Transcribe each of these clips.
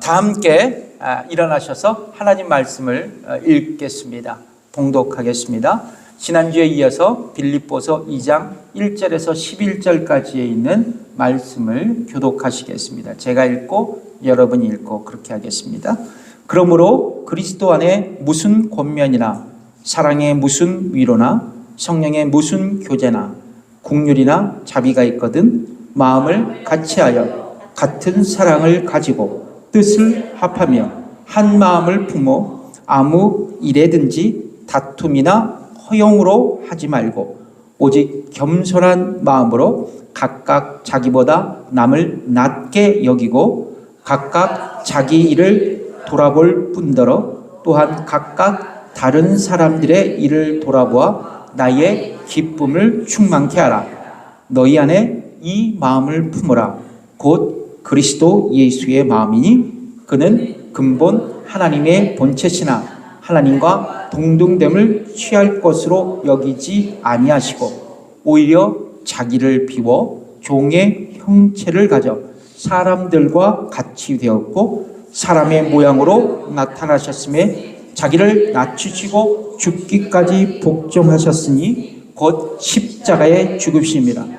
다 함께 일어나셔서 하나님 말씀을 읽겠습니다. 봉독하겠습니다. 지난주에 이어서 빌립보서 2장 1절에서 11절까지에 있는 말씀을 교독하시겠습니다. 제가 읽고 여러분이 읽고 그렇게 하겠습니다. 그러므로 그리스도 안에 무슨 권면이나 사랑의 무슨 위로나 성령의 무슨 교제나 긍휼이나 자비가 있거든 마음을 같이하여 같은 사랑을 가지고 뜻을 합하며 한 마음을 품어 아무 일에든지 다툼이나 허용으로 하지 말고 오직 겸손한 마음으로 각각 자기보다 남을 낮게 여기고 각각 자기 일을 돌아볼 뿐더러 또한 각각 다른 사람들의 일을 돌아보아 나의 기쁨을 충만케 하라. 너희 안에 이 마음을 품으라. 곧 그리스도 예수의 마음이니 그는 근본 하나님의 본체시나 하나님과 동등됨을 취할 것으로 여기지 아니하시고 오히려 자기를 비워 종의 형체를 가져 사람들과 같이 되었고 사람의 모양으로 나타나셨음에 자기를 낮추시고 죽기까지 복종하셨으니 곧 십자가에 죽으심이라.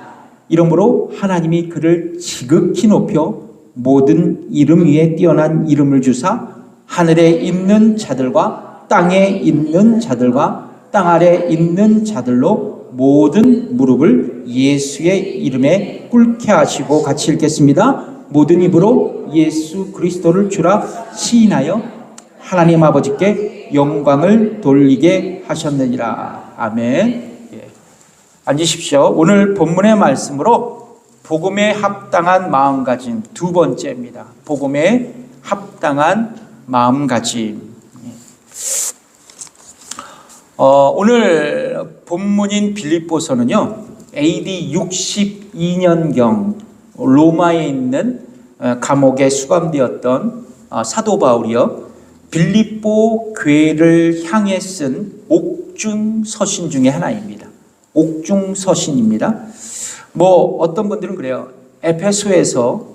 이러므로 하나님이 그를 지극히 높여 모든 이름 위에 뛰어난 이름을 주사 하늘에 있는 자들과 땅에 있는 자들과 땅 아래 있는 자들로 모든 무릎을 예수의 이름에 꿇게 하시고 같이 읽겠습니다. 모든 입으로 예수 그리스도를 주라 시인하여 하나님 아버지께 영광을 돌리게 하셨느니라. 아멘. 앉으십시오. 오늘 본문의 말씀으로 복음에 합당한 마음가짐 두 번째입니다. 복음에 합당한 마음가짐. 오늘 본문인 빌립보서는요, AD 62년경 로마에 있는 감옥에 수감되었던 사도 바울이요, 빌립보 교회를 향해 쓴 옥중 서신 중에 하나입니다. 옥중 서신입니다. 어떤 분들은 그래요. 에페소에서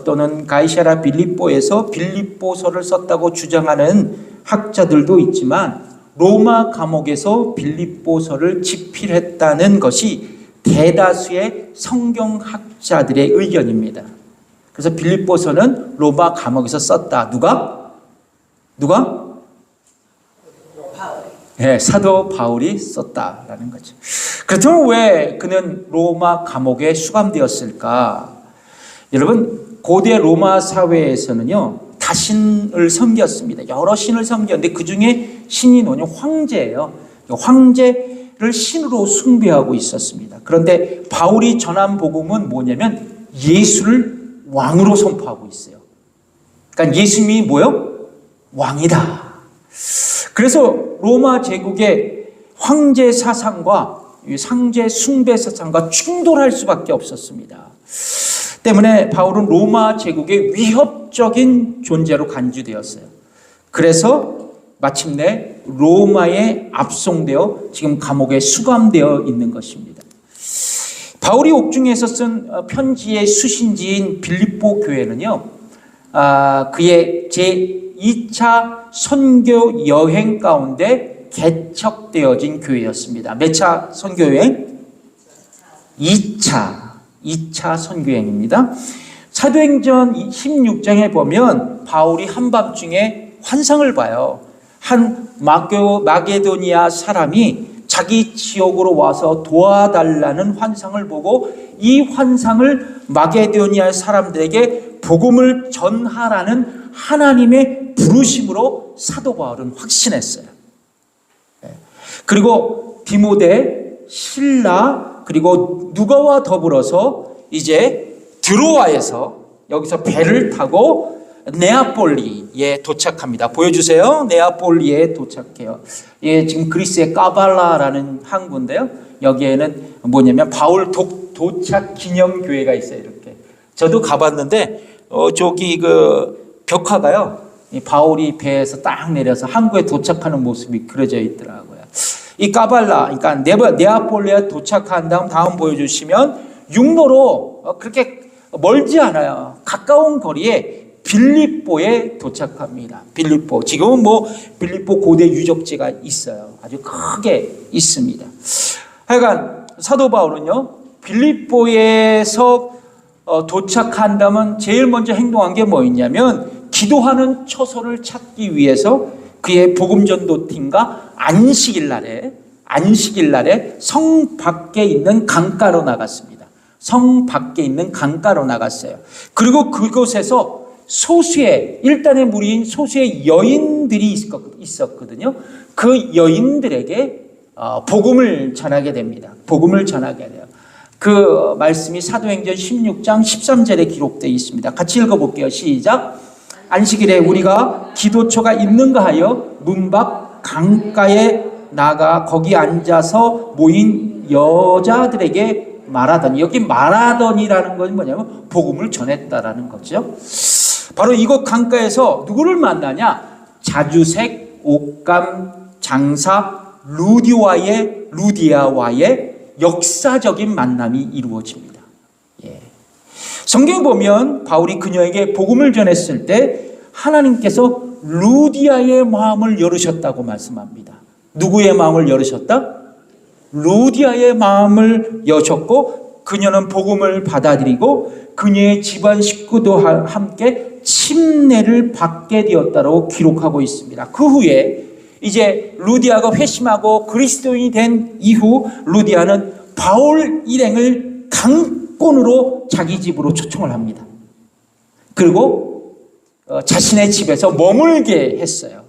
또는 가이사랴 빌립보에서 빌립보서를 썼다고 주장하는 학자들도 있지만 로마 감옥에서 빌립보서를 집필했다는 것이 대다수의 성경학자들의 의견입니다. 그래서 빌립보서는 로마 감옥에서 썼다. 누가? 네, 사도 바울이 썼다라는 거죠. 그렇다면 왜 그는 로마 감옥에 수감되었을까? 여러분, 고대 로마 사회에서는요, 다신을 섬겼습니다. 여러 신을 섬겼는데 그 중에 신이 뭐냐? 황제예요. 황제를 신으로 숭배하고 있었습니다. 그런데 바울이 전한 복음은 뭐냐면 예수를 왕으로 선포하고 있어요. 그러니까 예수님이 뭐요? 왕이다. 그래서 로마 제국의 황제 사상과 상제 숭배 사상과 충돌할 수밖에 없었습니다. 때문에 바울은 로마 제국의 위협적인 존재로 간주되었어요. 그래서 마침내 로마에 압송되어 지금 감옥에 수감되어 있는 것입니다. 바울이 옥중에서 쓴 편지의 수신지인 빌립보 교회는요, 그의 제2차 선교 여행 가운데 개척되어진 교회였습니다. 몇 차 선교 여행? 2차 선교여행입니다. 사도행전 16장에 보면 바울이 한밤중에 환상을 봐요. 한 마게도니아 사람이 자기 지역으로 와서 도와달라는 환상을 보고 이 환상을 마게도니아 사람들에게 복음을 전하라는 하나님의 부르심으로 사도 바울은 확신했어요. 그리고 디모데, 실라, 그리고 누가와 더불어서 이제 드로아에서 여기서 배를 타고 네아폴리에 도착합니다. 보여주세요. 네아폴리에 도착해요. 예, 지금 그리스의 까발라라는 항구인데요. 여기에는 뭐냐면 바울 도착 기념교회가 있어요. 이렇게. 저도 가봤는데 저기 그 벽화가요. 이 바울이 배에서 딱 내려서 항구에 도착하는 모습이 그려져 있더라고요. 이 까발라, 그러니까 네아폴리에 도착한 다음 보여주시면 육로로 그렇게 멀지 않아요. 가까운 거리에 빌립보에 도착합니다. 빌립보. 지금은 빌립보 고대 유적지가 있어요. 아주 크게 있습니다. 하여간 사도 바울은요, 빌립보에서 도착한다면 제일 먼저 행동한 게 뭐였냐면 기도하는 처소를 찾기 위해서 그의 복음 전도팀과 안식일 날에 성 밖에 있는 강가로 나갔습니다. 성 밖에 있는 강가로 나갔어요. 그리고 그곳에서 일단의 무리인 소수의 여인들이 있었거든요. 그 여인들에게 복음을 전하게 됩니다. 복음을 전하게 돼요. 그 말씀이 사도행전 16장 13절에 기록되어 있습니다. 같이 읽어볼게요. 시작. 안식일에 우리가 기도처가 있는가 하여 문 밖 강가에 나가 거기 앉아서 모인 여자들에게 말하더니, 여기 말하더니라는 건 뭐냐면 복음을 전했다라는 거죠. 바로 이곳 강가에서 누구를 만나냐? 자주색 옷감 장사 루디아와의 역사적인 만남이 이루어집니다. 성경에 보면 바울이 그녀에게 복음을 전했을 때 하나님께서 루디아의 마음을 열으셨다고 말씀합니다. 누구의 마음을 열으셨다? 루디아의 마음을 여셨고 그녀는 복음을 받아들이고 그녀의 집안 식구도 함께 침례를 받게 되었다고 기록하고 있습니다. 그 후에 이제 루디아가 회심하고 그리스도인이 된 이후 루디아는 바울 일행을 강권으로 자기 집으로 초청을 합니다. 그리고 자신의 집에서 머물게 했어요.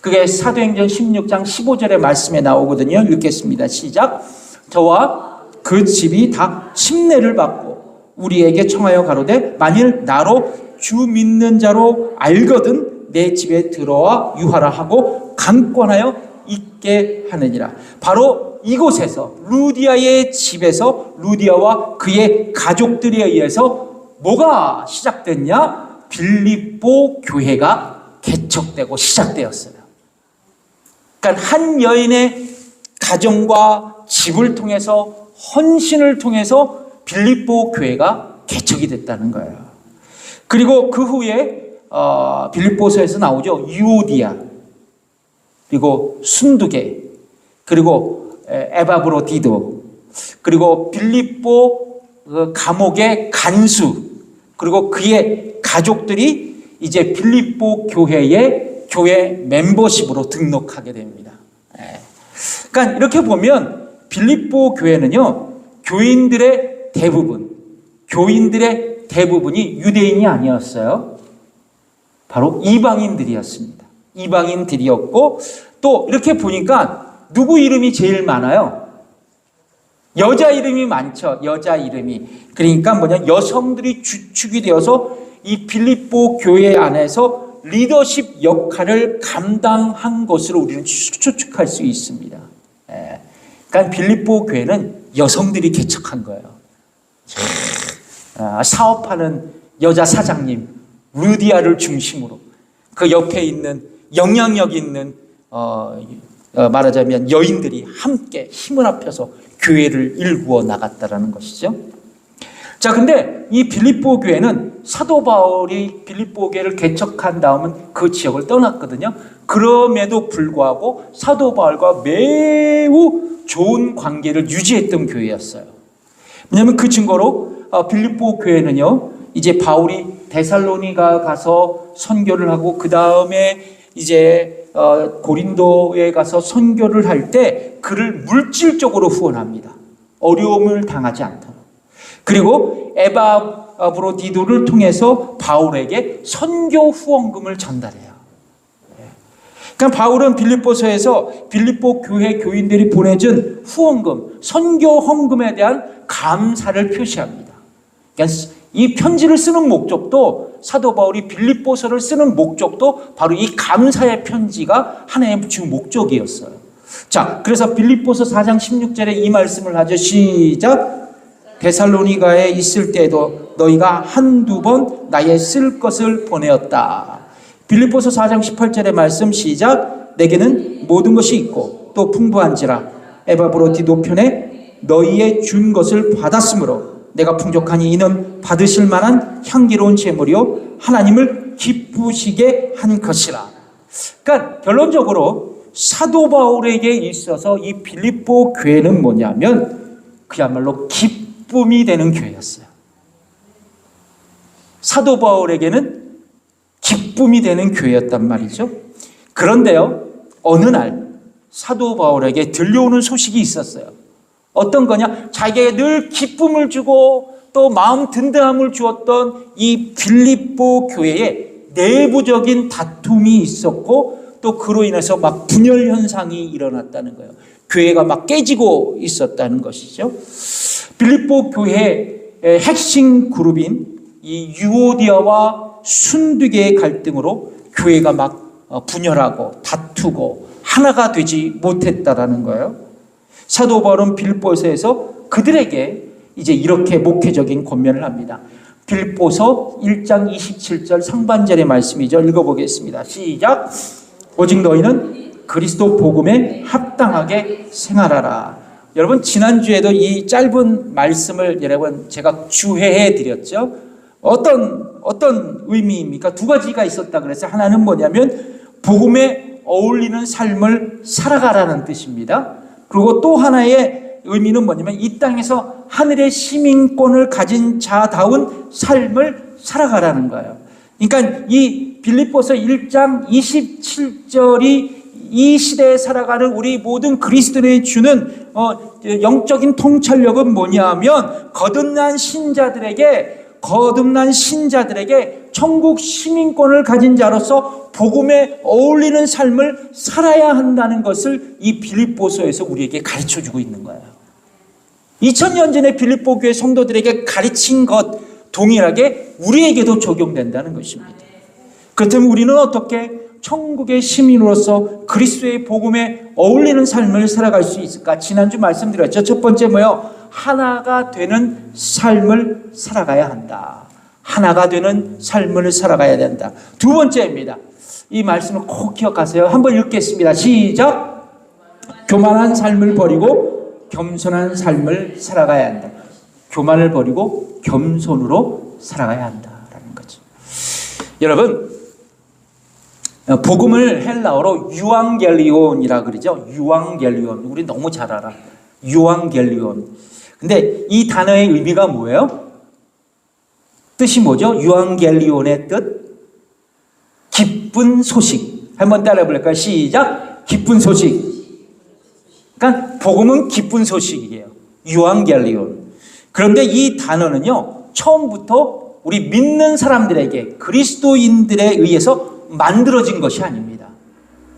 그게 사도행전 16장 15절의 말씀에 나오거든요. 읽겠습니다. 시작. 저와 그 집이 다 침례를 받고 우리에게 청하여 가로되 만일 나로 주 믿는 자로 알거든 내 집에 들어와 유하라 하고 강권하여 있게 하느니라. 바로 이곳에서 루디아의 집에서 루디아와 그의 가족들에 의해서 뭐가 시작됐냐? 빌립보 교회가 개척되고 시작되었어요. 그러니까 한 여인의 가정과 집을 통해서 헌신을 통해서 빌립보 교회가 개척이 됐다는 거예요. 그리고 그 후에 빌립보서에서 나오죠. 유오디아, 그리고 순두계, 그리고 에바브로디도, 그리고 빌립보 감옥의 간수, 그리고 그의 가족들이 이제 빌립보 교회 멤버십으로 등록하게 됩니다. 그러니까 이렇게 보면 빌립보 교회는요, 교인들의 대부분이 유대인이 아니었어요. 바로 이방인들이었습니다. 이방인들이었고, 또 이렇게 보니까 누구 이름이 제일 많아요? 여자 이름이 많죠. 여자 이름이. 그러니까 여성들이 주축이 되어서 이 빌립보 교회 안에서 리더십 역할을 감당한 것으로 우리는 추측할 수 있습니다. 그러니까 빌립보 교회는 여성들이 개척한 거예요. 사업하는 여자 사장님 루디아를 중심으로 그 옆에 있는 영향력 있는 말하자면 여인들이 함께 힘을 합해서 교회를 일구어 나갔다라는 것이죠. 자, 근데 이 빌립보 교회는 사도 바울이 빌립보 교회를 개척한 다음은 그 지역을 떠났거든요. 그럼에도 불구하고 사도 바울과 매우 좋은 관계를 유지했던 교회였어요. 왜냐하면 그 증거로 빌립보 교회는요, 이제 바울이 데살로니가 가서 선교를 하고 그 다음에 이제 고린도에 가서 선교를 할 때 그를 물질적으로 후원합니다. 어려움을 당하지 않도록. 그리고 에바브로디도를 통해서 바울에게 선교 후원금을 전달해요. 그러니까 바울은 빌립보서에서 빌립보 교회 교인들이 보내준 후원금, 선교 헌금에 대한 감사를 표시합니다. 그러니까 이 편지를 쓰는 목적도, 사도 바울이 빌립보서를 쓰는 목적도 바로 이 감사의 편지가 하나의 주 목적이었어요. 자, 그래서 빌립보서 4장 16절에 이 말씀을 하죠. 시작. 데살로니가에 있을 때에도 너희가 한두 번 나의 쓸 것을 보내었다. 빌립보서 4장 18절의 말씀 시작. 내게는 모든 것이 있고 또 풍부한지라 에바브로디도 편에 너희의 준 것을 받았으므로 내가 풍족하니 이는 받으실 만한 향기로운 제물이요 하나님을 기쁘시게 한 것이라. 그러니까 결론적으로 사도 바울에게 있어서 이 빌립보 교회는 뭐냐면 그야말로 기쁨이 되는 교회였어요. 사도 바울에게는 기쁨이 되는 교회였단 말이죠. 그런데요, 어느 날 사도 바울에게 들려오는 소식이 있었어요. 어떤 거냐? 자기에게 늘 기쁨을 주고 또 마음 든든함을 주었던 이 빌립보 교회에 내부적인 다툼이 있었고 또 그로 인해서 막 분열 현상이 일어났다는 거예요. 교회가 막 깨지고 있었다는 것이죠. 빌립보 교회의 핵심 그룹인 이 유오디아와 순두개의 갈등으로 교회가 막 분열하고 다투고 하나가 되지 못했다라는 거예요. 사도 바울은 빌립보서에서 그들에게 이제 이렇게 목회적인 권면을 합니다. 빌립보서 1장 27절 상반절의 말씀이죠. 읽어보겠습니다. 시작. 오직 너희는 그리스도 복음에 합당하게 생활하라. 여러분 지난주에도 이 짧은 말씀을 여러분 제가 주회해 드렸죠. 어떤 의미입니까? 두 가지가 있었다 그랬어요. 하나는 뭐냐면 복음에 어울리는 삶을 살아가라는 뜻입니다. 그리고 또 하나의 의미는 뭐냐면 이 땅에서 하늘의 시민권을 가진 자다운 삶을 살아가라는 거예요. 그러니까 이 빌립보서 1장 27절이 이 시대에 살아가는 우리 모든 그리스도인이 주는 영적인 통찰력은 뭐냐면 거듭난 신자들에게 천국 시민권을 가진 자로서 복음에 어울리는 삶을 살아야 한다는 것을 이 빌립보서에서 우리에게 가르쳐주고 있는 거예요. 2000년 전에 빌립보 교회 성도들에게 가르친 것 동일하게 우리에게도 적용된다는 것입니다. 그렇다면 우리는 어떻게 천국의 시민으로서 그리스도의 복음에 어울리는 삶을 살아갈 수 있을까? 지난주 말씀드렸죠. 첫 번째 뭐요? 하나가 되는 삶을 살아가야 한다. 하나가 되는 삶을 살아가야 된다. 두 번째입니다. 이 말씀을 꼭 기억하세요. 한번 읽겠습니다. 시작. 교만한 삶을 버리고 겸손한 삶을 살아가야 한다. 교만을 버리고 겸손으로 살아가야 한다라는 거죠. 여러분, 복음을 헬라어로 유앙겔리온이라 그러죠. 유앙겔리온. 우리 너무 잘 알아. 유앙겔리온. 근데 이 단어의 의미가 뭐예요? 뜻이 뭐죠? 유앙겔리온의 뜻? 기쁜 소식. 한번 따라해 볼까요? 시작. 기쁜 소식. 그러니까 복음은 기쁜 소식이에요. 유앙겔리온. 그런데 이 단어는요, 처음부터 우리 믿는 사람들에게 그리스도인들에 의해서 만들어진 것이 아닙니다.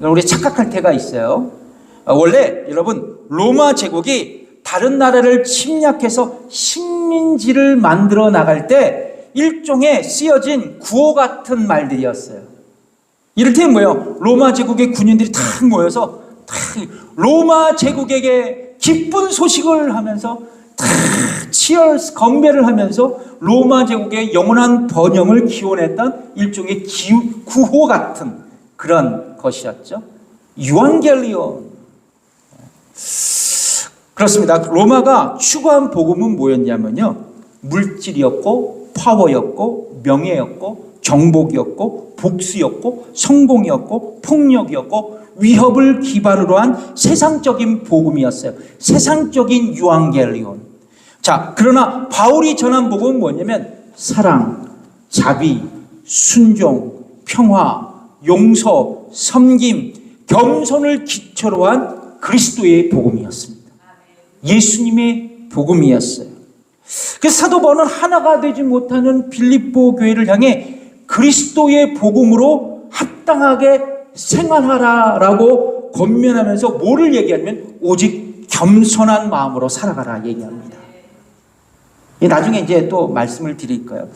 우리 착각할 때가 있어요. 원래 여러분 로마 제국이 다른 나라를 침략해서 식민지를 만들어 나갈 때 일종의 쓰여진 구호 같은 말들이었어요. 이를테면 뭐예요? 로마 제국의 군인들이 탁 모여서 로마 제국에게 기쁜 소식을 하면서 치얼스 건배를 하면서 로마 제국의 영원한 번영을 기원했던 일종의 구호 같은 그런 것이었죠. 유앙겔리온. 그렇습니다. 로마가 추구한 복음은 뭐였냐면요, 물질이었고 파워였고 명예였고 정복이었고 복수였고 성공이었고 폭력이었고 위협을 기반으로 한 세상적인 복음이었어요. 세상적인 유앙겔리온. 자, 그러나 바울이 전한 복음은 뭐냐면 사랑, 자비, 순종, 평화, 용서, 섬김, 겸손을 기초로 한 그리스도의 복음이었습니다. 예수님의 복음이었어요. 그래서 사도 바울은 하나가 되지 못하는 빌립보 교회를 향해 그리스도의 복음으로 합당하게 생활하라라고 권면하면서 뭐를 얘기하냐면 오직 겸손한 마음으로 살아가라 얘기합니다. 나중에 이제 또 말씀을 드릴 거예요.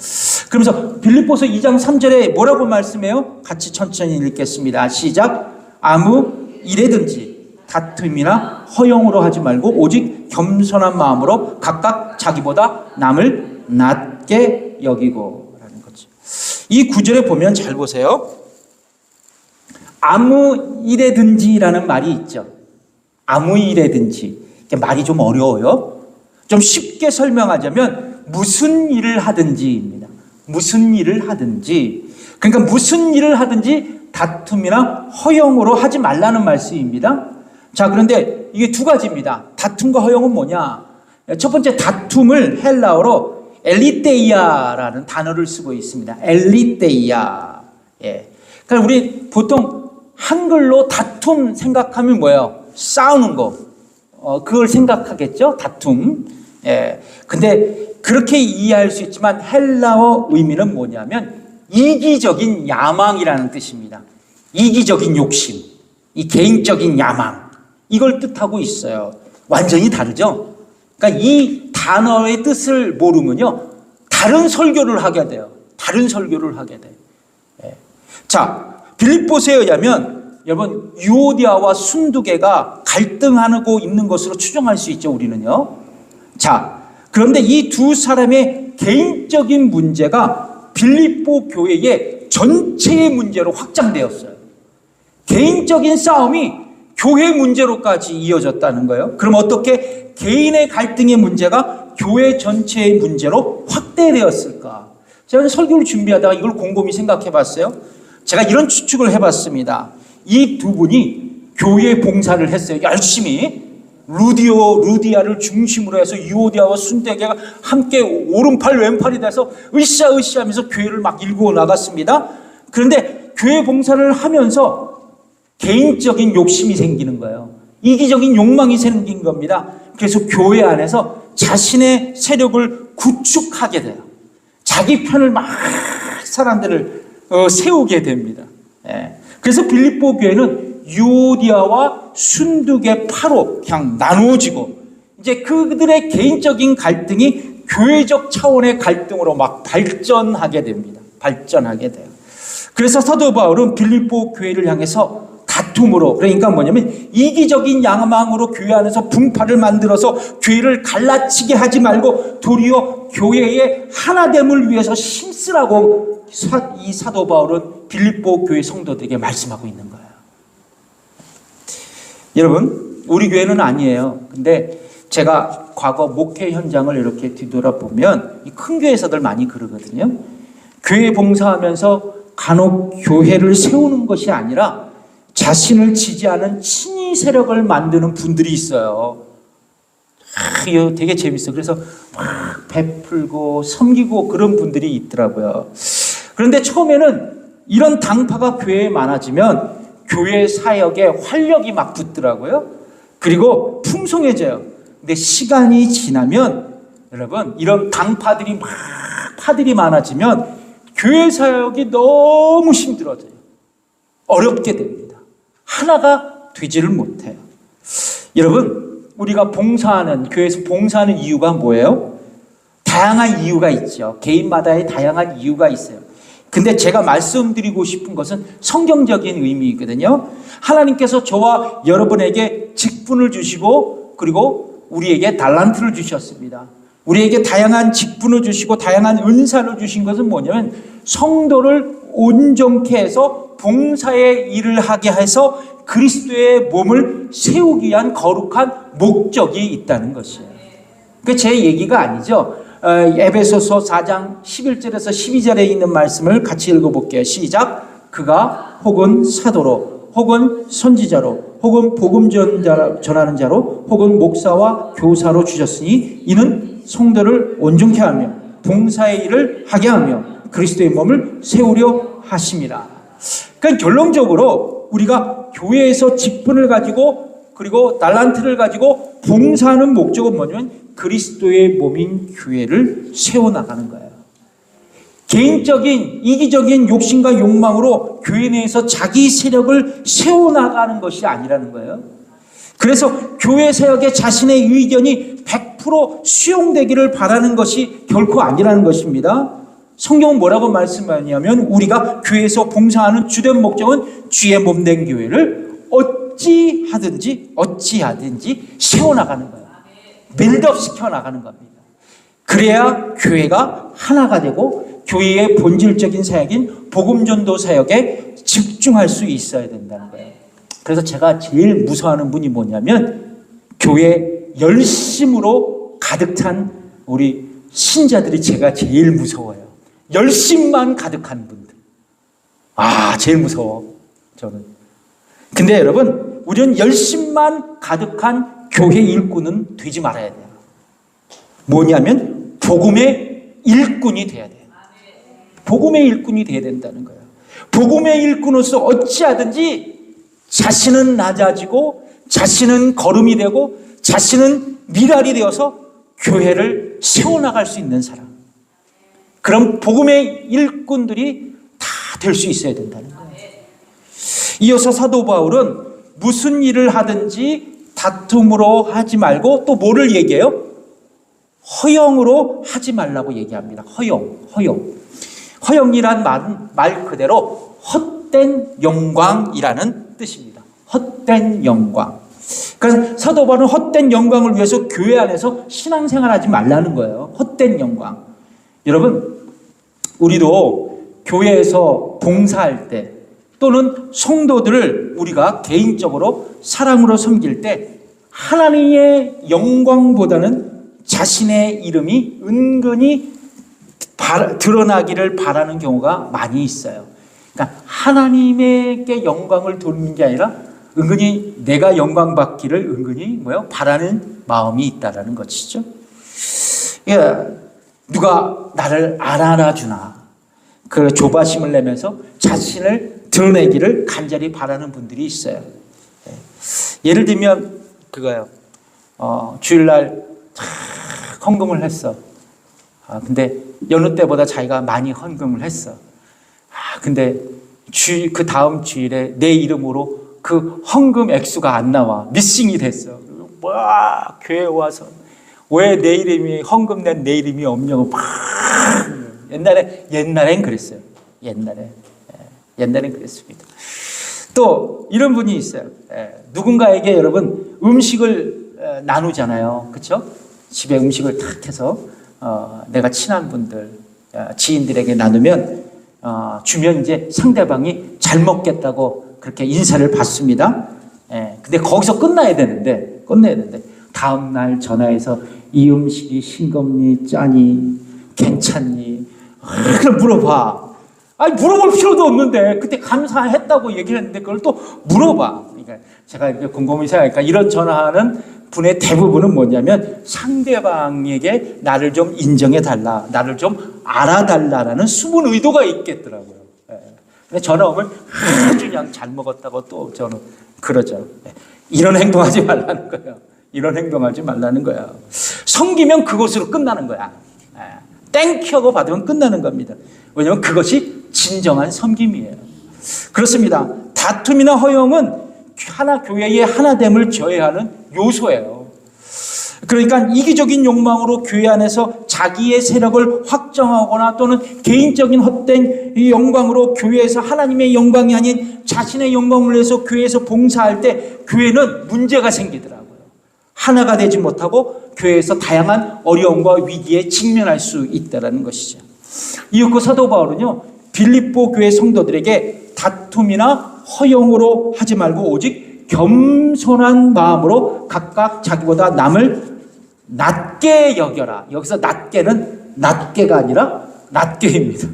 그러면서 빌립보서 2장 3절에 뭐라고 말씀해요? 같이 천천히 읽겠습니다. 시작. 아무 일에든지 다툼이나 허용으로 하지 말고 오직 겸손한 마음으로 각각 자기보다 남을 낮게 여기고 라는 거죠. 이 구절에 보면 잘 보세요. 아무 일에든지라는 말이 있죠. 아무 일에든지. 말이 좀 어려워요. 좀 쉽게 설명하자면 무슨 일을 하든지입니다. 무슨 일을 하든지. 그러니까 무슨 일을 하든지 다툼이나 허영으로 하지 말라는 말씀입니다. 자, 그런데 이게 두 가지입니다. 다툼과 허영은 뭐냐? 첫 번째, 다툼을 헬라어로 엘리테이아라는 단어를 쓰고 있습니다. 엘리테이아. 예. 그러니까 우리 보통 한글로 다툼 생각하면 뭐예요? 싸우는 거. 그걸 생각하겠죠? 다툼. 예. 근데 그렇게 이해할 수 있지만 헬라어 의미는 뭐냐면 이기적인 야망이라는 뜻입니다. 이기적인 욕심, 이 개인적인 야망, 이걸 뜻하고 있어요. 완전히 다르죠? 그러니까 이 단어의 뜻을 모르면요, 다른 설교를 하게 돼요. 다른 설교를 하게 돼요. 예. 자, 빌립보서에 의하면 여러분 유오디아와 순두계가 갈등하고 있는 것으로 추정할 수 있죠, 우리는요. 자, 그런데 이 두 사람의 개인적인 문제가 빌립보 교회의 전체의 문제로 확장되었어요. 개인적인 싸움이 교회 문제로까지 이어졌다는 거예요. 그럼 어떻게 개인의 갈등의 문제가 교회 전체의 문제로 확대되었을까? 제가 설교를 준비하다가 이걸 곰곰이 생각해 봤어요. 제가 이런 추측을 해봤습니다. 이 두 분이 교회 봉사를 했어요. 열심히. 루디아를 중심으로 해서 유오디아와 순두계가 함께 오른팔 왼팔이 돼서 으쌰으쌰 하면서 교회를 막 일구어 나갔습니다. 그런데 교회 봉사를 하면서 개인적인 욕심이 생기는 거예요. 이기적인 욕망이 생긴 겁니다. 그래서 교회 안에서 자신의 세력을 구축하게 돼요. 자기 편을 막 사람들을 세우게 됩니다. 예. 그래서 빌립보 교회는 유오디아와 순두계 파로 그냥 나누어지고 이제 그들의 개인적인 갈등이 교회적 차원의 갈등으로 막 발전하게 됩니다. 발전하게 돼요. 그래서 사도 바울은 빌립보 교회를 향해서 다툼으로, 그러니까 뭐냐면 이기적인 야망으로 교회 안에서 분파를 만들어서 교회를 갈라치게 하지 말고 도리어 교회의 하나됨을 위해서 힘쓰라고 이 사도 바울은 빌립보 교회 성도들에게 말씀하고 있는 거예요. 여러분, 우리 교회는 아니에요. 근데 제가 과거 목회 현장을 이렇게 뒤돌아보면 이 큰 교회에서들 많이 그러거든요. 교회 봉사하면서 간혹 교회를 세우는 것이 아니라 자신을 지지하는 친위 세력을 만드는 분들이 있어요. 이거 되게 재밌어요. 그래서 막 베풀고 섬기고 그런 분들이 있더라고요. 그런데 처음에는 이런 당파가 교회에 많아지면 교회 사역에 활력이 막 붙더라고요. 그리고 풍성해져요. 근데 시간이 지나면 여러분 이런 당파들이 막 파들이 많아지면 교회 사역이 너무 힘들어져요. 어렵게 됩니다. 하나가 되지를 못해요. 여러분, 우리가 봉사하는, 교회에서 봉사하는 이유가 뭐예요? 다양한 이유가 있죠. 개인마다의 다양한 이유가 있어요. 근데 제가 말씀드리고 싶은 것은 성경적인 의미이거든요. 하나님께서 저와 여러분에게 직분을 주시고 그리고 우리에게 달란트를 주셨습니다. 우리에게 다양한 직분을 주시고 다양한 은사를 주신 것은 뭐냐면 성도를 온전케 해서 봉사의 일을 하게 해서 그리스도의 몸을 세우기 위한 거룩한 목적이 있다는 것이에요. 그게 제 얘기가 아니죠. 에베소서 4장 11절에서 12절에 있는 말씀을 같이 읽어볼게요. 시작. 그가 혹은 사도로 혹은 선지자로 혹은 복음 전하는 자로 혹은 목사와 교사로 주셨으니 이는 성도를 온전케 하며 봉사의 일을 하게 하며 그리스도의 몸을 세우려 하심이라. 그러니까 결론적으로 우리가 교회에서 직분을 가지고 그리고 달란트를 가지고 봉사하는 목적은 뭐냐면 그리스도의 몸인 교회를 세워나가는 거예요. 개인적인 이기적인 욕심과 욕망으로 교회 내에서 자기 세력을 세워나가는 것이 아니라는 거예요. 그래서 교회 사역에 자신의 의견이 100% 수용되기를 바라는 것이 결코 아니라는 것입니다. 성경은 뭐라고 말씀하냐면 우리가 교회에서 봉사하는 주된 목적은 주의 몸된 교회를 어찌하든지 세워나가는 거예요. 빌드업 시켜나가는 겁니다. 그래야 교회가 하나가 되고 교회의 본질적인 사역인 복음전도 사역에 집중할 수 있어야 된다는 거예요. 그래서 제가 제일 무서워하는 분이 뭐냐면 교회 열심으로 가득 찬 우리 신자들이 제가 제일 무서워요. 열심만 가득한 분들. 제일 무서워. 저는. 근데 여러분, 우리는 열심만 가득한 교회 일꾼은 되지 말아야 돼요. 뭐냐면 복음의 일꾼이 돼야 돼요. 복음의 일꾼이 돼야 된다는 거예요. 복음의 일꾼으로서 어찌하든지 자신은 낮아지고 자신은 거름이 되고 자신은 미랄이 되어서 교회를 세워나갈 수 있는 사람. 그럼 복음의 일꾼들이 다 될 수 있어야 된다는 거예요. 이어서 사도 바울은 무슨 일을 하든지 다툼으로 하지 말고 또 뭐를 얘기해요? 허영으로 하지 말라고 얘기합니다. 허영이란 말 그대로 헛된 영광이라는 뜻입니다. 헛된 영광. 그래서 사도 바울은 헛된 영광을 위해서 교회 안에서 신앙생활하지 말라는 거예요. 헛된 영광. 여러분, 우리도 교회에서 봉사할 때 또는 성도들을 우리가 개인적으로 사랑으로 섬길 때 하나님의 영광보다는 자신의 이름이 은근히 드러나기를 바라는 경우가 많이 있어요. 그러니까 하나님에게 영광을 돌리는 게 아니라 은근히 내가 영광 받기를 은근히 바라는 마음이 있다라는 것이죠. 누가 나를 알아주나 그 조바심을 내면서 자신을 드러내기를 간절히 바라는 분들이 있어요. 예를 들면 그거요. 주일날 헌금을 했어. 근데 여느 때보다 자기가 많이 헌금을 했어. 근데 그 다음 주일에 내 이름으로 그 헌금 액수가 안 나와. 미싱이 됐어. 교회 와서 왜 내 이름이 헌금 낸 내 이름이 없냐고 막 옛날엔 그랬어요. 옛날엔 그랬습니다. 또 이런 분이 있어요. 누군가에게 여러분 음식을 나누잖아요. 그렇죠? 집에 음식을 탁 해서 내가 친한 분들, 지인들에게 나누면 주면 이제 상대방이 잘 먹겠다고 그렇게 인사를 받습니다. 근데 거기서 끝나야 되는데 다음 날 전화해서 이 음식이 싱겁니 짜니 괜찮니? 그럼 물어봐. 물어볼 필요도 없는데 그때 감사했다고 얘기를 했는데 그걸 또 물어봐. 그러니까 제가 이렇게 곰곰이 생각하니까 이런 전화하는 분의 대부분은 뭐냐면 상대방에게 나를 좀 인정해달라, 나를 좀 알아달라라는 숨은 의도가 있겠더라고요. 근데 전화 오면 아주 그냥 잘 먹었다고 또 저는 그러죠. 이런 행동하지 말라는 거예요. 섬기면 그것으로 끝나는 거야. 땡큐 하고 받으면 끝나는 겁니다. 왜냐하면 그것이 진정한 섬김이에요. 그렇습니다. 다툼이나 허영은 하나 교회의 하나됨을 저해하는 요소예요. 그러니까 이기적인 욕망으로 교회 안에서 자기의 세력을 확정하거나 또는 개인적인 헛된 영광으로 교회에서 하나님의 영광이 아닌 자신의 영광을 위해서 교회에서 봉사할 때 교회는 문제가 생기더라고요. 하나가 되지 못하고 교회에서 다양한 어려움과 위기에 직면할 수 있다는 것이죠. 이윽고 사도 바울은요, 빌립보 교회 성도들에게 다툼이나 허영으로 하지 말고 오직 겸손한 마음으로 각각 자기보다 남을 낮게 여겨라. 여기서 낮게는 낮게가 아니라 낮게입니다.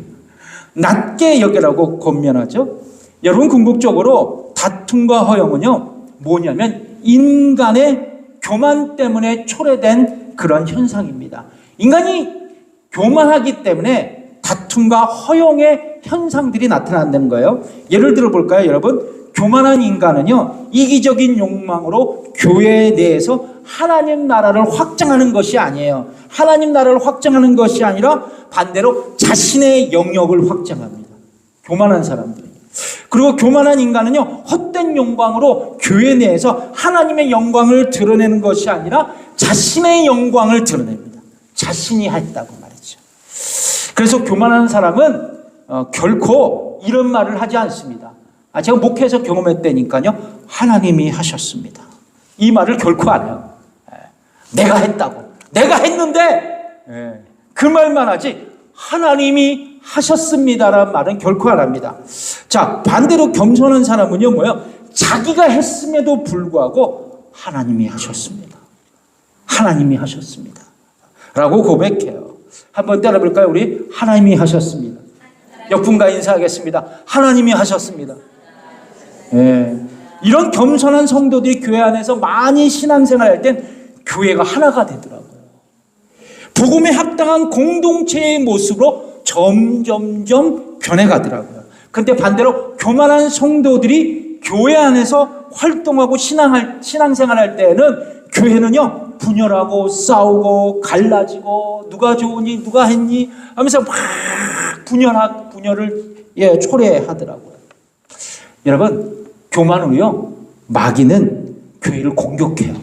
낮게 여겨라고 권면하죠. 여러분, 궁극적으로 다툼과 허영은요, 뭐냐면 인간의 교만 때문에 초래된 그런 현상입니다. 인간이 교만하기 때문에 다툼과 허영의 현상들이 나타난다는 거예요. 예를 들어 볼까요, 여러분? 교만한 인간은요, 이기적인 욕망으로 교회 내에서 하나님 나라를 확장하는 것이 아니에요. 하나님 나라를 확장하는 것이 아니라 반대로 자신의 영역을 확장합니다. 교만한 사람들이. 그리고 교만한 인간은요, 헛된 영광으로 교회 내에서 하나님의 영광을 드러내는 것이 아니라 자신의 영광을 드러냅니다. 자신이 했다고 말이죠. 그래서 교만한 사람은 결코 이런 말을 하지 않습니다. 제가 목회에서 경험했다니까요, 하나님이 하셨습니다. 이 말을 결코 안 해요. 내가 했다고. 내가 했는데 그 말만 하지 하나님이 하셨습니다라는 말은 결코 안 합니다. 자, 반대로 겸손한 사람은요, 자기가 했음에도 불구하고 하나님이 하셨습니다. 하나님이 하셨습니다. 라고 고백해요. 한번 따라볼까요? 우리 하나님이 하셨습니다. 옆분과 인사하겠습니다. 하나님이 하셨습니다. 예. 이런 겸손한 성도들이 교회 안에서 많이 신앙생활할 땐 교회가 하나가 되더라고요. 복음에 합당한 공동체의 모습으로 점점점 변해가더라고요. 근데 반대로 교만한 성도들이 교회 안에서 활동하고 신앙생활할 때는 교회는요, 분열하고 싸우고 갈라지고 누가 좋으니 누가 했니 하면서 막 분열을 초래하더라고요. 여러분, 교만으로요, 마귀는 교회를 공격해요.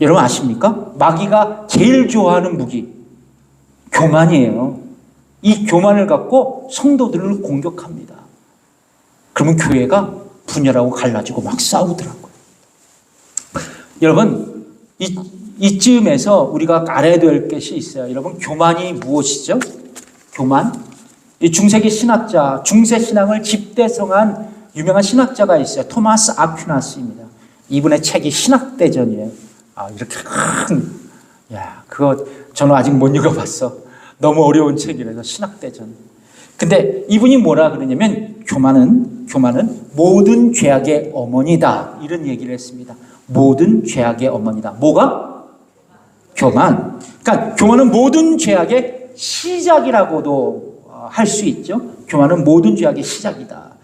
여러분 아십니까? 마귀가 제일 좋아하는 무기, 교만이에요. 이 교만을 갖고 성도들을 공격합니다. 그러면 교회가 분열하고 갈라지고 막 싸우더라고요. 여러분, 이쯤에서 우리가 알아야 될 것이 있어요. 여러분, 교만이 무엇이죠? 교만? 이 중세기 신학자, 중세신앙을 집대성한 유명한 신학자가 있어요. 토마스 아퀴나스입니다. 이분의 책이 신학대전이에요. 이렇게 그거 저는 아직 못 읽어봤어. 너무 어려운 책이라서 신학대전. 근데 이분이 뭐라 그러냐면 교만은 모든 죄악의 어머니다, 이런 얘기를 했습니다. 모든 죄악의 어머니다. 뭐가? 교만. 그러니까 교만은 모든 죄악의 시작이라고도 할 수 있죠. 교만은 모든 죄악의 시작이다.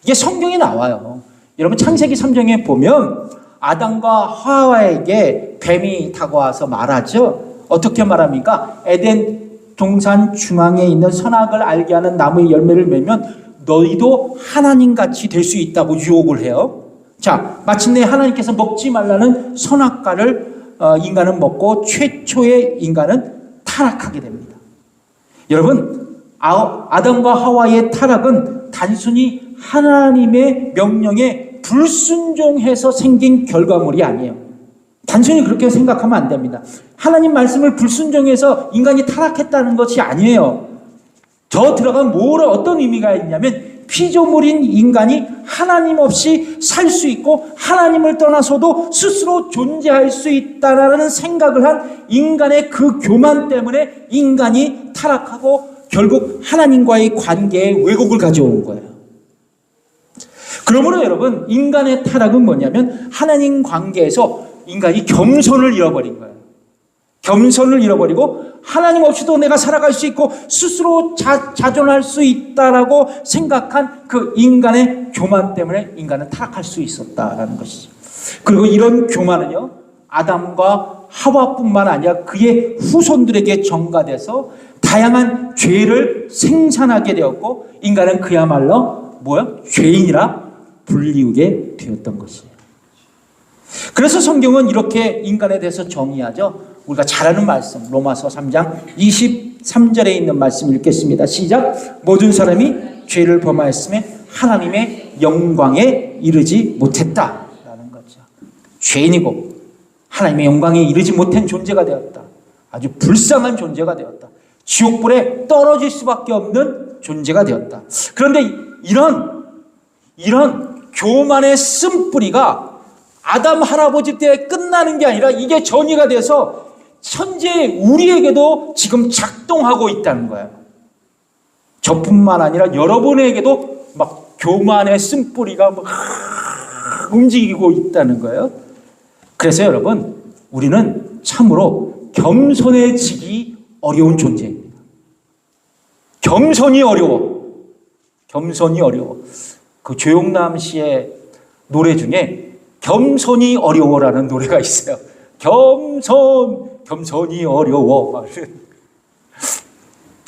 이게 성경에 나와요. 여러분, 창세기 3장에 보면 아담과 하와에게 뱀이 다가와서 말하죠. 어떻게 말합니까? 에덴 동산 중앙에 있는 선악을 알게 하는 나무의 열매를 매면 너희도 하나님같이 될 수 있다고 유혹을 해요. 자, 마침내 하나님께서 먹지 말라는 선악과를 인간은 먹고 최초의 인간은 타락하게 됩니다. 여러분, 아담과 하와의 타락은 단순히 하나님의 명령에 불순종해서 생긴 결과물이 아니에요. 단순히 그렇게 생각하면 안 됩니다. 하나님 말씀을 불순종해서 인간이 타락했다는 것이 아니에요. 더 들어간 어떤 의미가 있냐면 피조물인 인간이 하나님 없이 살 수 있고 하나님을 떠나서도 스스로 존재할 수 있다라는 생각을 한 인간의 그 교만 때문에 인간이 타락하고 결국 하나님과의 관계에 왜곡을 가져온 거예요. 그러므로 여러분, 인간의 타락은 뭐냐면 하나님 관계에서 인간이 겸손을 잃어버린 거예요. 겸손을 잃어버리고 하나님 없이도 내가 살아갈 수 있고 스스로 자존할 수 있다라고 생각한 그 인간의 교만 때문에 인간은 타락할 수 있었다라는 것이죠. 그리고 이런 교만은요, 아담과 하와뿐만 아니라 그의 후손들에게 전가돼서 다양한 죄를 생산하게 되었고 인간은 그야말로 죄인이라 불리우게 되었던 것이에요. 그래서 성경은 이렇게 인간에 대해서 정의하죠. 우리가 잘 아는 말씀, 로마서 3장 23절에 있는 말씀 읽겠습니다. 시작. 모든 사람이 죄를 범하였음에 하나님의 영광에 이르지 못했다라는 거죠. 죄인이고 하나님의 영광에 이르지 못한 존재가 되었다. 아주 불쌍한 존재가 되었다. 지옥불에 떨어질 수밖에 없는 존재가 되었다. 그런데 이런 교만의 쓴뿌리가 아담 할아버지 때 끝나는 게 아니라 이게 전이가 돼서 현재 우리에게도 지금 작동하고 있다는 거예요. 저뿐만 아니라 여러분에게도 막 교만의 쓴뿌리가 막 움직이고 있다는 거예요. 그래서 여러분, 우리는 참으로 겸손해지기 어려운 존재입니다. 겸손이 어려워. 그 조용남 씨의 노래 중에 겸손이 어려워라는 노래가 있어요. 겸손이 어려워.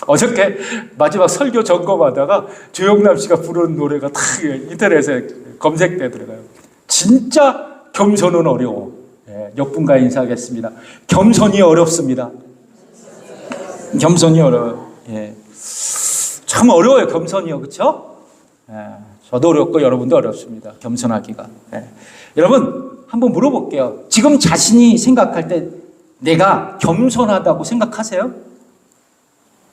어저께 마지막 설교 점검하다가 조영남 씨가 부른 노래가 다 인터넷에 검색되더라고요. 진짜 겸손은 어려워. 옆분과 인사하겠습니다. 겸손이 어렵습니다. 겸손이 어려워요. 참 어려워요, 겸손이요. 그렇죠? 저도 어렵고 여러분도 어렵습니다. 겸손하기가. 여러분, 한번 물어볼게요. 지금 자신이 생각할 때 내가 겸손하다고 생각하세요?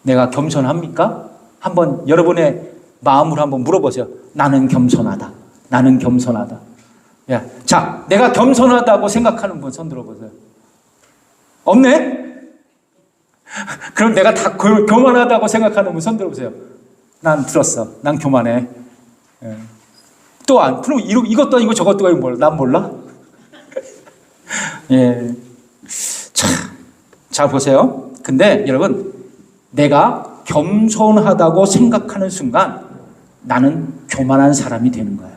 내가 겸손합니까? 한번 여러분의 마음으로 한번 물어보세요. 나는 겸손하다. 자, 내가 겸손하다고 생각하는 분 손 들어보세요. 없네? 그럼 내가 다 교만하다고 생각하는 분 손 들어보세요. 난 들었어. 난 교만해. 예. 또 안. 그럼 이것도 아니고 저것도 아니고 몰라. 난 몰라? 예. 자, 보세요. 근데 여러분, 내가 겸손하다고 생각하는 순간 나는 교만한 사람이 되는 거예요.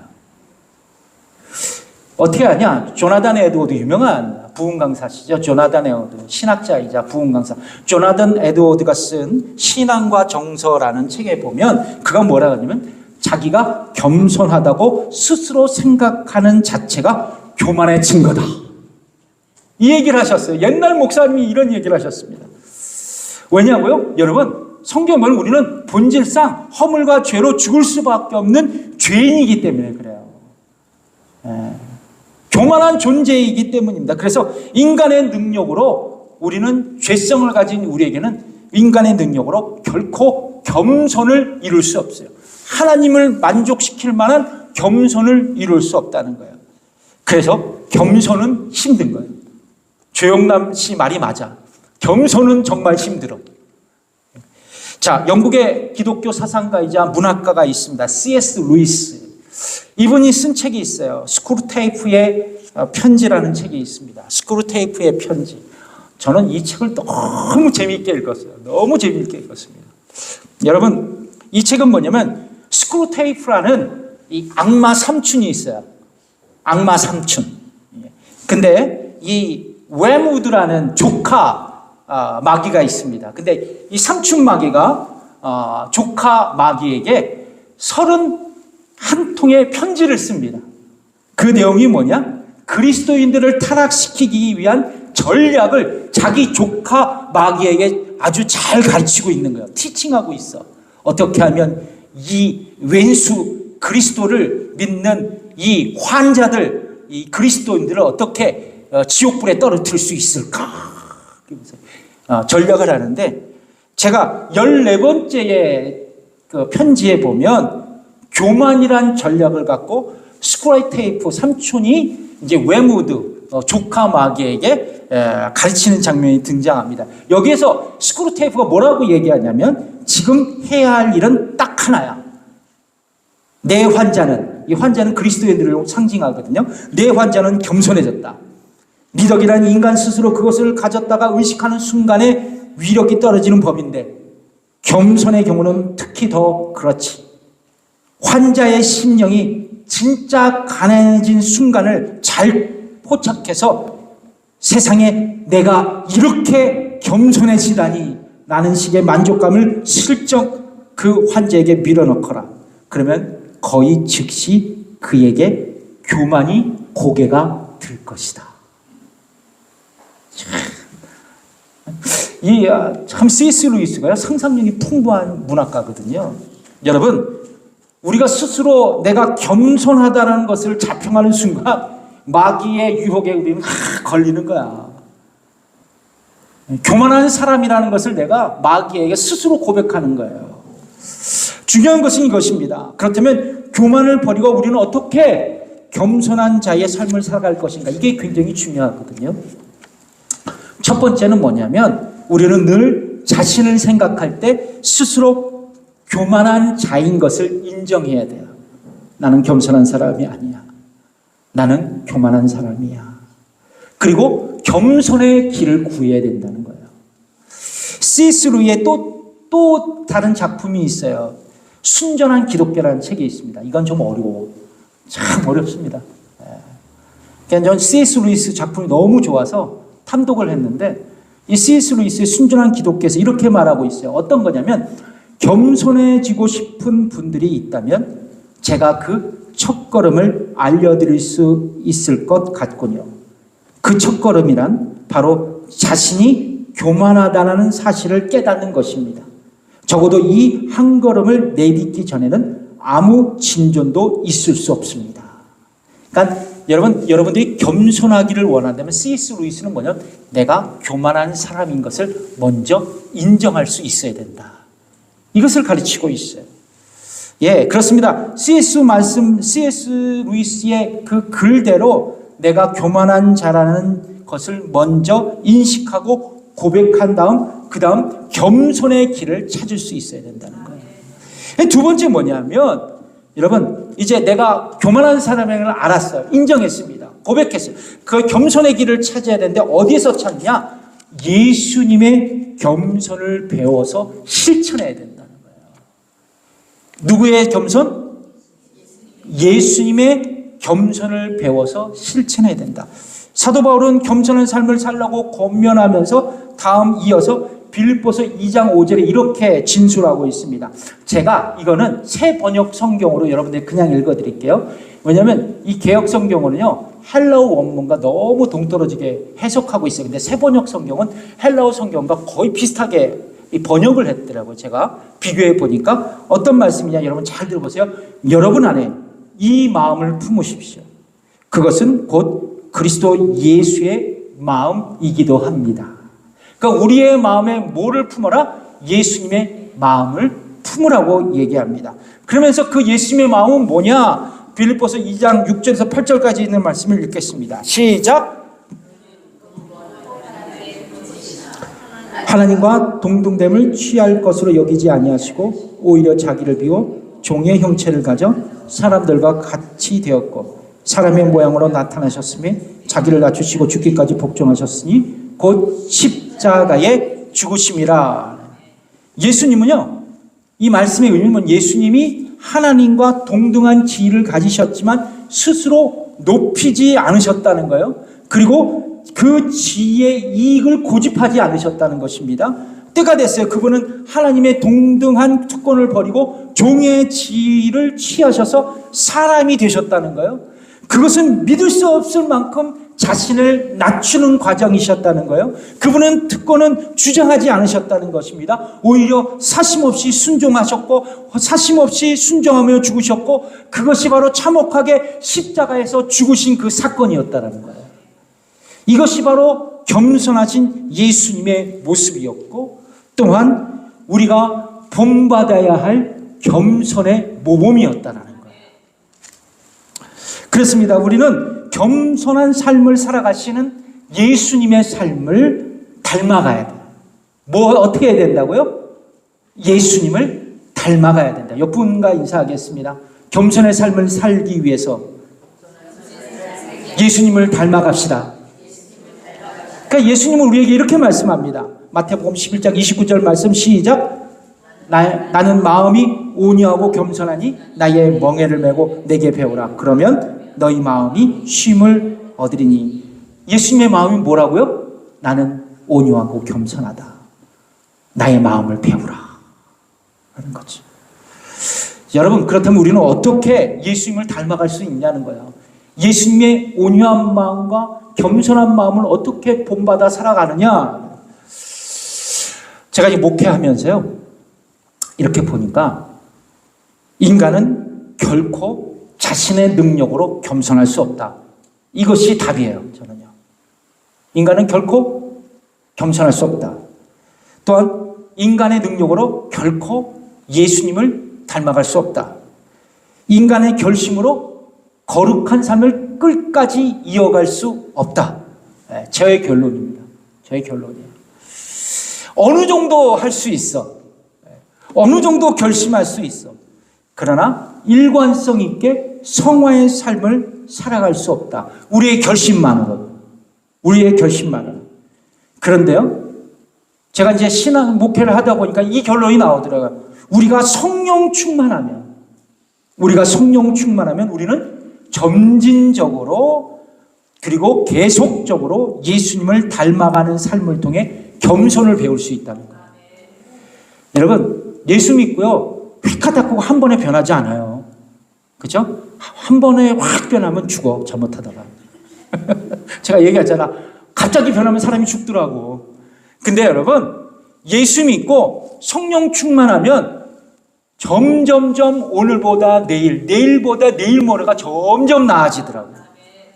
어떻게 하냐? 조나단 에드워드, 유명한 부흥 강사시죠. 조나단 에드워드, 신학자이자 부흥 강사. 조나단 에드워드가 쓴 신앙과 정서라는 책에 보면 그가 뭐라 하냐면 자기가 겸손하다고 스스로 생각하는 자체가 교만의 증거다. 이 얘기를 하셨어요. 옛날 목사님이 이런 얘기를 하셨습니다. 왜냐고요? 여러분, 성경을 보면 우리는 본질상 허물과 죄로 죽을 수밖에 없는 죄인이기 때문에 그래요. 교만한 존재이기 때문입니다. 그래서 인간의 능력으로 우리는 죄성을 가진 우리에게는 인간의 능력으로 결코 겸손을 이룰 수 없어요. 하나님을 만족시킬 만한 겸손을 이룰 수 없다는 거예요. 그래서 겸손은 힘든 거예요. 조영남 씨 말이 맞아. 겸손은 정말 힘들어. 자, 영국의 기독교 사상가이자 문학가가 있습니다. C.S. 루이스. 이분이 쓴 책이 있어요. 스크루테이프의 편지라는 책이 있습니다. 스크루테이프의 편지. 저는 이 책을 너무 재미있게 읽었어요. 너무 재미있게 읽었습니다. 여러분, 이 책은 뭐냐면 스크루테이프라는 이 악마 삼촌이 있어요. 악마 삼촌. 근데 이 웨무드라는 조카 마귀가 있습니다. 근데 이 삼촌 마귀가 조카 마귀에게 31통의 편지를 씁니다. 그 내용이 뭐냐? 그리스도인들을 타락시키기 위한 전략을 자기 조카 마귀에게 아주 잘 가르치고 있는 거예요. 티칭하고 있어. 어떻게 하면 이 왼수 그리스도를 믿는 이 환자들, 이 그리스도인들을 어떻게 지옥불에 떨어뜨릴 수 있을까? 전략을 하는데 제가 14번째의 그 편지에 보면 교만이란 전략을 갖고 스크루테이프 삼촌이 이제 웨무드 조카 마귀에게 가르치는 장면이 등장합니다. 여기에서 스크루테이프가 뭐라고 얘기하냐면 지금 해야 할 일은 딱 하나야. 내 환자는, 이 환자는 그리스도인들을 상징하거든요. 내 환자는 겸손해졌다. 미덕이란 인간 스스로 그것을 가졌다가 의식하는 순간에 위력이 떨어지는 법인데 겸손의 경우는 특히 더 그렇지. 환자의 심령이 진짜 가난해진 순간을 잘 포착해서 세상에 내가 이렇게 겸손해지다니 라는 식의 만족감을 슬쩍 그 환자에게 밀어넣거라. 그러면 거의 즉시 그에게 교만이 고개가 들 것이다. 참 C.S. 루이스가요 상상력이 풍부한 문학가거든요. 여러분, 우리가 스스로 내가 겸손하다는 것을 자평하는 순간 마귀의 유혹에 우리는 걸리는 거야. 교만한 사람이라는 것을 내가 마귀에게 스스로 고백하는 거예요. 중요한 것은 이것입니다. 그렇다면 교만을 버리고 우리는 어떻게 겸손한 자의 삶을 살아갈 것인가? 이게 굉장히 중요하거든요. 첫 번째는 뭐냐면 우리는 늘 자신을 생각할 때 스스로 교만한 자인 것을 인정해야 돼요. 나는 겸손한 사람이 아니야. 나는 교만한 사람이야. 그리고 겸손의 길을 구해야 된다는 거예요. C.S. 루이의 또 다른 작품이 있어요. 순전한 기독교라는 책이 있습니다. 이건 좀 어려워. 참 어렵습니다. 그냥 전 C.S. 루이스 작품이 너무 좋아서 탐독을 했는데 이 C.S. 루이스의 순전한 기독교에서 이렇게 말하고 있어요. 어떤 거냐면 겸손해지고 싶은 분들이 있다면 제가 그 첫걸음을 알려드릴 수 있을 것 같군요. 그 첫걸음이란 바로 자신이 교만하다는 사실을 깨닫는 것입니다. 적어도 이 한 걸음을 내딛기 전에는 아무 진전도 있을 수 없습니다. 그러니까 여러분들이 겸손하기를 원한다면 C.S. 루이스는 뭐냐면 내가 교만한 사람인 것을 먼저 인정할 수 있어야 된다. 이것을 가르치고 있어요. 예, 그렇습니다. C.S. 루이스의 그 글대로 내가 교만한 자라는 것을 먼저 인식하고 고백한 다음 그 다음 겸손의 길을 찾을 수 있어야 된다는 거예요. 두 번째 뭐냐면 여러분 이제 내가 교만한 사람인 걸 알았어요. 인정했습니다. 고백했어요. 그 겸손의 길을 찾아야 되는데 어디에서 찾냐? 예수님의 겸손을 배워서 실천해야 된다는 거예요. 누구의 겸손? 예수님의 겸손을 배워서 실천해야 된다. 사도 바울은 겸손한 삶을 살라고 권면하면서 다음 이어서 빌립보서 2장 5절에 이렇게 진술하고 있습니다. 제가 이거는 새 번역 성경으로 여러분들 그냥 읽어드릴게요. 왜냐하면 이 개역 성경으로는요 헬라어 원문과 너무 동떨어지게 해석하고 있어요. 근데 새 번역 성경은 헬라어 성경과 거의 비슷하게 번역을 했더라고요. 제가 비교해 보니까 어떤 말씀이냐 여러분 잘 들어보세요. 여러분 안에 이 마음을 품으십시오. 그것은 곧 그리스도 예수의 마음이기도 합니다. 그러니까 우리의 마음에 뭐를 품어라? 예수님의 마음을 품으라고 얘기합니다. 그러면서 그 예수님의 마음은 뭐냐? 빌립보서 2장 6절에서 8절까지 있는 말씀을 읽겠습니다. 시작! 하나님과 동등됨을 취할 것으로 여기지 아니하시고 오히려 자기를 비워 종의 형체를 가져 사람들과 같이 되었고 사람의 모양으로 나타나셨으며 자기를 낮추시고 죽기까지 복종하셨으니 곧 십자가에 죽으심이라. 예수님은요 이 말씀의 의미는 예수님이 하나님과 동등한 지위를 가지셨지만 스스로 높이지 않으셨다는 거예요. 그리고 그 지위의 이익을 고집하지 않으셨다는 것입니다. 때가 됐어요. 그분은 하나님의 동등한 특권을 버리고 종의 지위를 취하셔서 사람이 되셨다는 거예요. 그것은 믿을 수 없을 만큼 자신을 낮추는 과정이셨다는 거예요. 그분은 특권은 주장하지 않으셨다는 것입니다. 오히려 사심없이 순종하셨고 사심없이 순종하며 죽으셨고 그것이 바로 참혹하게 십자가에서 죽으신 그 사건이었다는 거예요. 이것이 바로 겸손하신 예수님의 모습이었고 또한 우리가 본받아야 할 겸손의 모범이었다는 거예요. 그렇습니다. 우리는 겸손한 삶을 살아가시는 예수님의 삶을 닮아가야 돼요. 어떻게 해야 된다고요? 예수님을 닮아가야 된다. 옆분과 인사하겠습니다. 겸손의 삶을 살기 위해서 예수님을 닮아갑시다. 그러니까 예수님은 우리에게 이렇게 말씀합니다. 마태복음 11장 29절 말씀 시작. 나는 마음이 온유하고 겸손하니 나의 멍에를 메고 내게 배우라. 그러면 너희 마음이 쉼을 얻으리니. 예수님의 마음이 뭐라고요? 나는 온유하고 겸손하다. 나의 마음을 배우라 하는 거죠. 여러분 그렇다면 우리는 어떻게 예수님을 닮아갈 수 있냐는 거예요. 예수님의 온유한 마음과 겸손한 마음을 어떻게 본받아 살아가느냐. 제가 이제 목회하면서요 이렇게 보니까 인간은 결코 자신의 능력으로 겸손할 수 없다. 이것이 답이에요. 저는요. 인간은 결코 겸손할 수 없다. 또한 인간의 능력으로 결코 예수님을 닮아갈 수 없다. 인간의 결심으로 거룩한 삶을 끝까지 이어갈 수 없다. 저의 결론입니다. 저의 결론이에요. 어느 정도 할 수 있어. 어느 정도 결심할 수 있어. 그러나 일관성 있게 성화의 삶을 살아갈 수 없다. 우리의 결심만으로. 우리의 결심만으로. 그런데요. 제가 이제 신앙 목회를 하다 보니까 이 결론이 나오더라고요. 우리가 성령 충만하면 우리는 점진적으로 그리고 계속적으로 예수님을 닮아가는 삶을 통해 겸손을 배울 수 있다는 거예요. 여러분 예수 믿고요. 휙하다고 한 번에 변하지 않아요. 그죠? 한 번에 확 변하면 죽어. 잘못하다가. 제가 얘기했잖아. 갑자기 변하면 사람이 죽더라고. 근데 여러분 예수 믿고 성령 충만하면 점점점 오늘보다 내일, 내일보다 내일 모레가 점점 나아지더라고요.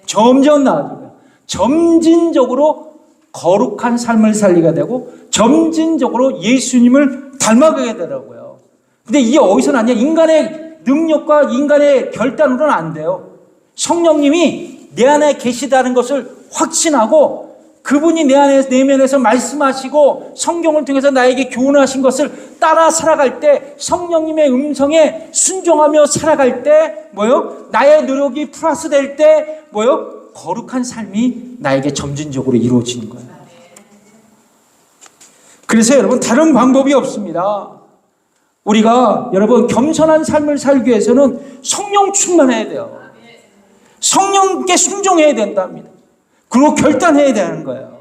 점점 나아지고요. 점진적으로 거룩한 삶을 살리게 되고 점진적으로 예수님을 닮아가게 되더라고요. 근데 이게 어디서 났냐? 인간의 능력과 인간의 결단으로는 안 돼요. 성령님이 내 안에 계시다는 것을 확신하고 그분이 내 안에 내면에서 말씀하시고 성경을 통해서 나에게 교훈하신 것을 따라 살아갈 때, 성령님의 음성에 순종하며 살아갈 때 나의 노력이 플러스 될 때 거룩한 삶이 나에게 점진적으로 이루어지는 거예요. 그래서 여러분, 다른 방법이 없습니다. 우리가 여러분 겸손한 삶을 살기 위해서는 성령 충만해야 돼요. 성령께 순종해야 된답니다. 그리고 결단해야 되는 거예요.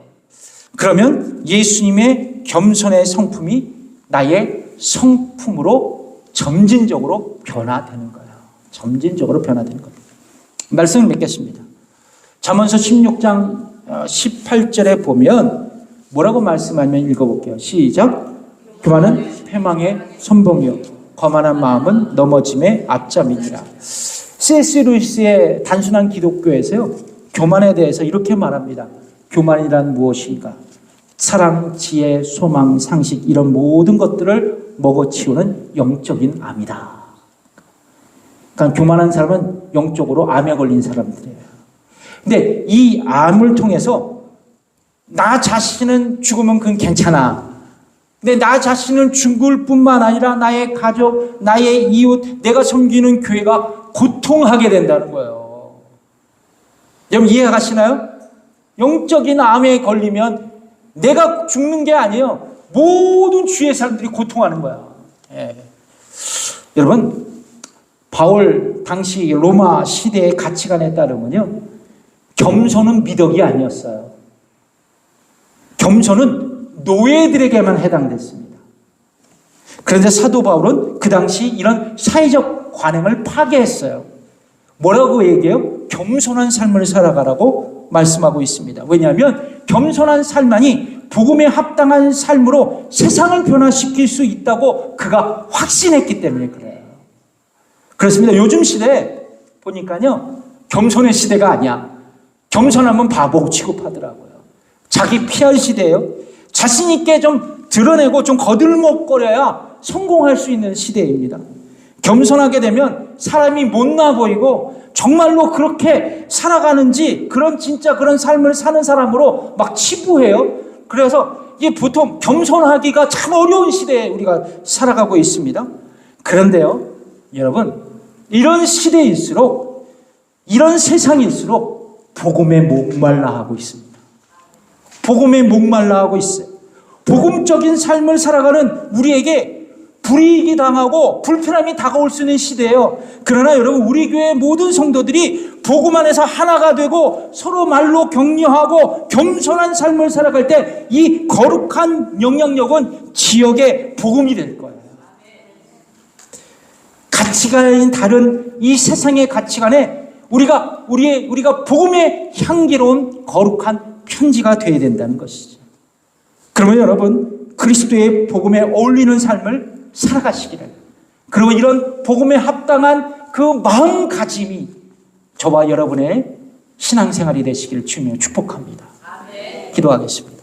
그러면 예수님의 겸손의 성품이 나의 성품으로 점진적으로 변화되는 거예요. 점진적으로 변화되는 겁니다. 말씀을 맺겠습니다. 잠언서 16장 18절에 보면 뭐라고 말씀하면 읽어볼게요. 시작. 교만은 패망의 선봉이요 거만한 마음은 넘어짐의 앞잠이니라. C.S. 루이스의 단순한 기독교에서요, 교만에 대해서 이렇게 말합니다. 교만이란 무엇인가? 사랑, 지혜, 소망, 상식 이런 모든 것들을 먹어치우는 영적인 암이다. 그러니까 교만한 사람은 영적으로 암에 걸린 사람들이에요. 근데 이 암을 통해서 나 자신은 죽으면 그건 괜찮아. 근데 나 자신은 죽을 뿐만 아니라 나의 가족, 나의 이웃, 내가 섬기는 교회가 고통하게 된다는 거예요. 여러분 이해가 가시나요? 영적인 암에 걸리면 내가 죽는 게 아니에요. 모든 주위의 사람들이 고통하는 거야. 예. 여러분, 바울 당시 로마 시대의 가치관에 따르면요, 겸손은 미덕이 아니었어요. 겸손은 노예들에게만 해당됐습니다. 그런데 사도 바울은 그 당시 이런 사회적 관행을 파괴했어요. 뭐라고 얘기해요? 겸손한 삶을 살아가라고 말씀하고 있습니다. 왜냐하면 겸손한 삶만이 복음에 합당한 삶으로 세상을 변화시킬 수 있다고 그가 확신했기 때문에 그래요. 그렇습니다. 요즘 시대 보니까요, 겸손의 시대가 아니야. 겸손하면 바보 취급하더라고요. 자기 PR 시대예요. 자신 있게 좀 드러내고 좀 거들먹거려야 성공할 수 있는 시대입니다. 겸손하게 되면 사람이 못나 보이고 정말로 그렇게 살아가는지 진짜 그런 삶을 사는 사람으로 막 치부해요. 그래서 이게 보통 겸손하기가 참 어려운 시대에 우리가 살아가고 있습니다. 그런데요, 여러분, 이런 시대일수록, 이런 세상일수록 복음에 목말라 하고 있습니다. 복음에 목말라 하고 있어요. 복음적인 삶을 살아가는 우리에게 불이익이 당하고 불편함이 다가올 수 있는 시대예요. 그러나 여러분, 우리 교회 모든 성도들이 복음 안에서 하나가 되고 서로 말로 격려하고 겸손한 삶을 살아갈 때 이 거룩한 영향력은 지역의 복음이 될 거예요. 가치관이 다른 이 세상의 가치관에 우리가 복음의 향기로운 거룩한 편지가 되어야 된다는 것이죠. 그러면 여러분, 그리스도의 복음에 어울리는 삶을 살아가시기를, 그리고 이런 복음에 합당한 그 마음가짐이 저와 여러분의 신앙생활이 되시기를 주님으로 축복합니다. 기도하겠습니다.